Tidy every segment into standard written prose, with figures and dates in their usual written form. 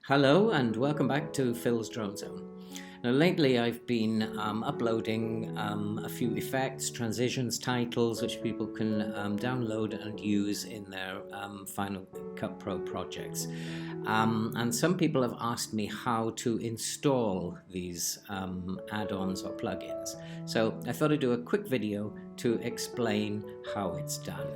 Hello and welcome back to Phil's Drone Zone. Now lately I've been uploading a few effects, transitions, titles which people can download and use in their Final Cut Pro projects. And some people have asked me how to install these add-ons or plugins. So I thought I'd do a quick video to explain how it's done.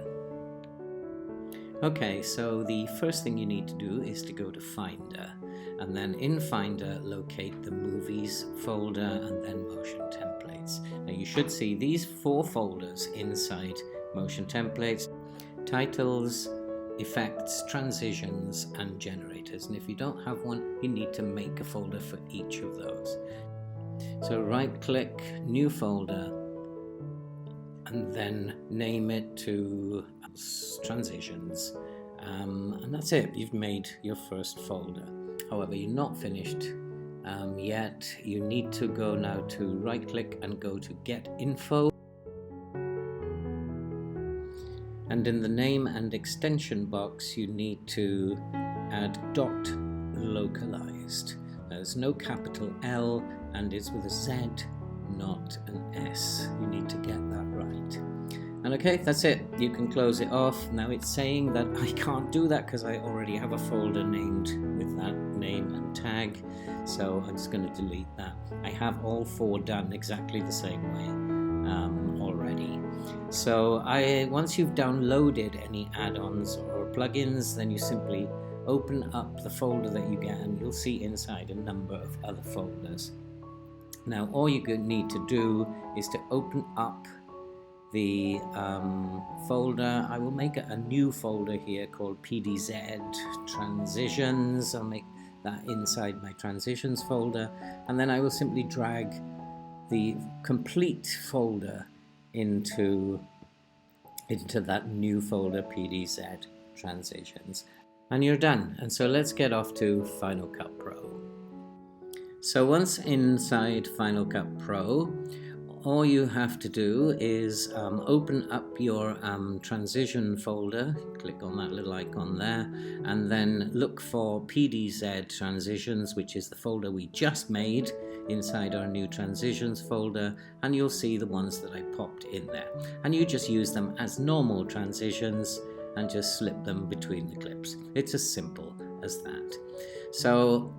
Okay, so the first thing you need to do is to go to Finder, and then in Finder locate the Movies folder and then Motion Templates. Now you should see these 4 folders inside Motion Templates: Titles, Effects, Transitions and Generators. And if you don't have one, you need to make a folder for each of those. So right click, New Folder, and then name it to Transitions, and that's it. You've made your first folder. However, you're not finished yet. You need to go now to right click and go to Get Info, and in the name and extension box you need to add .localized. There's no capital L and it's with a Z, not an S. You need to get that right. And okay, that's it. You can close it off. Now it's saying that I can't do that because I already have a folder named with that name and tag. So I'm just going to delete that. I have all 4 done exactly the same way already. So once you've downloaded any add-ons or plugins, then you simply open up the folder that you get and you'll see inside a number of other folders. Now all you need to do is to open up the folder. I will make a new folder here called PDZ Transitions. I'll make that inside my Transitions folder, and then I will simply drag the complete folder into that new folder, PDZ Transitions, and you're done. And so let's get off to Final Cut Pro. So once inside Final Cut Pro, all you have to do is open up your transition folder, click on that little icon there, and then look for PDZ Transitions, which is the folder we just made inside our new transitions folder, and you'll see the ones that I popped in there. And you just use them as normal transitions and just slip them between the clips. It's as simple as that. So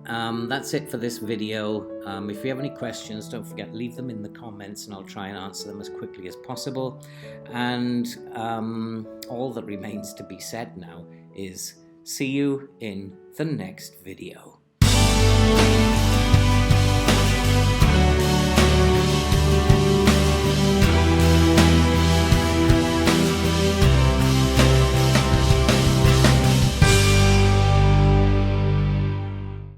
that's it for this video. If you have any questions, don't forget, leave them in the comments and I'll try and answer them as quickly as possible. And all that remains to be said now is see you in the next video.